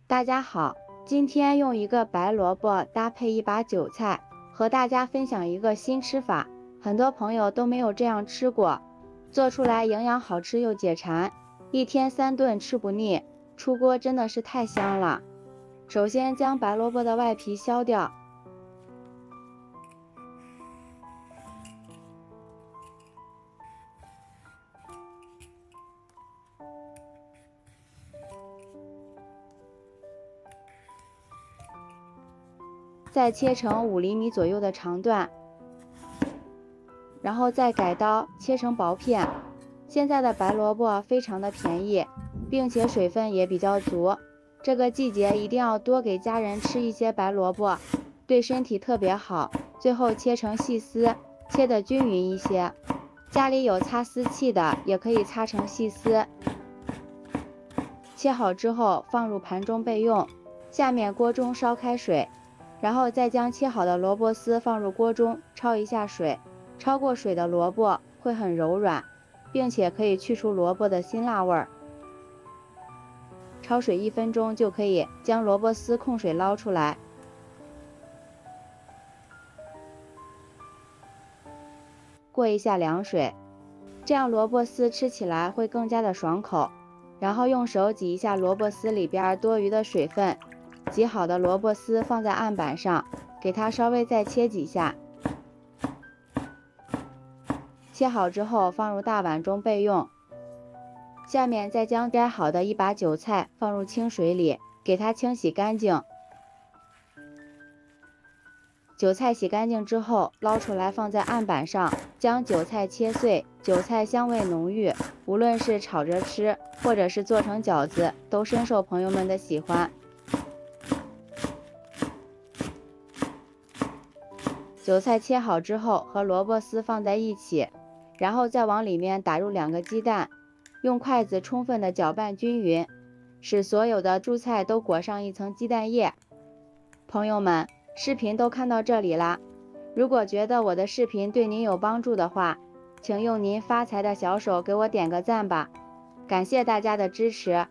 大家好，今天用一个白萝卜搭配一把韭菜，和大家分享一个新吃法，很多朋友都没有这样吃过，做出来营养好吃又解馋，一天3顿吃不腻，出锅真的是太香了。首先将白萝卜的外皮削掉，再切成5厘米左右的长段，然后再改刀切成薄片。现在的白萝卜非常的便宜，并且水分也比较足，这个季节一定要多给家人吃一些白萝卜，对身体特别好。最后切成细丝，切得均匀一些。家里有擦丝器的，也可以擦成细丝。切好之后放入盘中备用。下面锅中烧开水，然后再将切好的萝卜丝放入锅中焯一下水。焯过水的萝卜会很柔软，并且可以去除萝卜的辛辣味儿。焯水1分钟就可以将萝卜丝控水捞出来。过一下凉水，这样萝卜丝吃起来会更加的爽口。然后用手挤一下萝卜丝里边多余的水分，挤好的萝卜丝放在案板上，给它稍微再切几下。切好之后放入大碗中备用。下面再将摘好的一把韭菜放入清水里，给它清洗干净。韭菜洗干净之后捞出来放在案板上，将韭菜切碎，韭菜香味浓郁，无论是炒着吃或者是做成饺子，都深受朋友们的喜欢。韭菜切好之后和萝卜丝放在一起，然后再往里面打入2个鸡蛋，用筷子充分的搅拌均匀，使所有的蔬菜都裹上一层鸡蛋液。朋友们，视频都看到这里啦，如果觉得我的视频对您有帮助的话，请用您发财的小手给我点个赞吧，感谢大家的支持。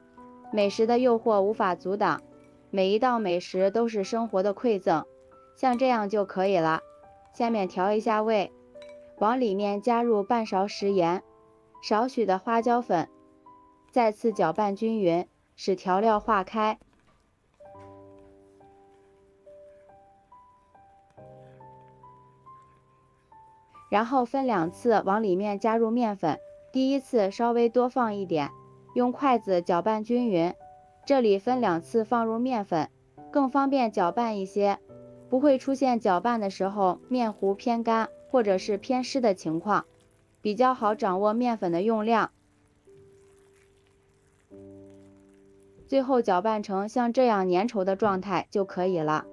美食的诱惑无法阻挡，每一道美食都是生活的馈赠，像这样就可以了。下面调一下味，往里面加入半勺食盐，少许的花椒粉，再次搅拌均匀，使调料化开。然后分2次往里面加入面粉，第一次稍微多放一点，用筷子搅拌均匀。这里分2次放入面粉，更方便搅拌一些，不会出现搅拌的时候面糊偏干或者是偏湿的情况，比较好掌握面粉的用量。最后搅拌成像这样粘稠的状态就可以了。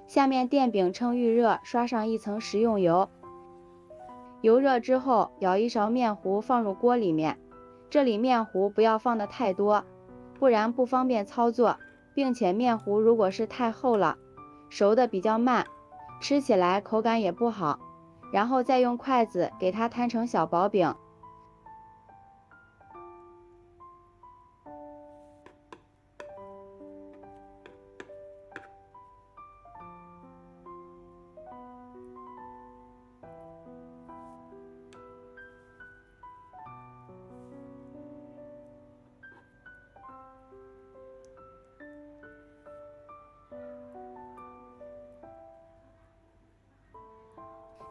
下面电饼趁预热刷上1层食用油，油热之后舀1勺面糊放入锅里面，这里面糊不要放得太多，不然不方便操作，并且面糊如果是太厚了，熟的比较慢，吃起来口感也不好。然后再用筷子给它摊成小薄饼。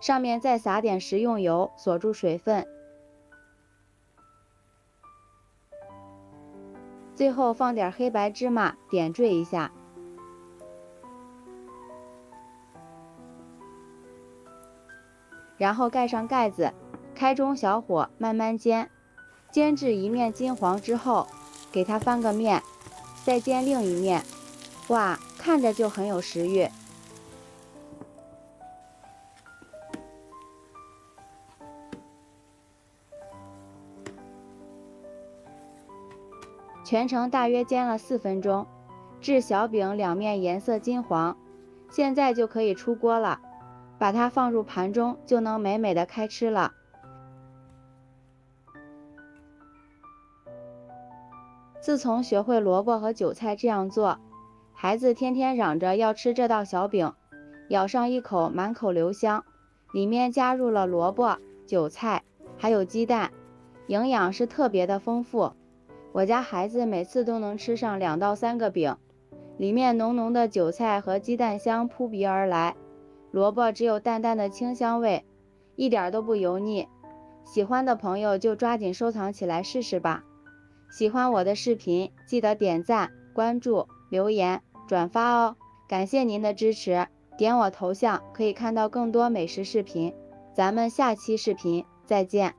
上面再撒点食用油，锁住水分。最后放点黑白芝麻，点缀一下。然后盖上盖子，开中小火慢慢煎，煎至一面金黄之后，给它翻个面，再煎另一面。哇，看着就很有食欲。全程大约煎了4分钟，至小饼两面颜色金黄，现在就可以出锅了，把它放入盘中就能美美的开吃了。自从学会萝卜和韭菜这样做，孩子天天嚷着要吃这道小饼，咬上一口满口留香，里面加入了萝卜、韭菜，还有鸡蛋，营养是特别的丰富。我家孩子每次都能吃上2到3个饼，里面浓浓的韭菜和鸡蛋香扑鼻而来，萝卜只有淡淡的清香味，一点都不油腻。喜欢的朋友就抓紧收藏起来试试吧。喜欢我的视频，记得点赞、关注、留言、转发哦。感谢您的支持，点我头像可以看到更多美食视频。咱们下期视频再见。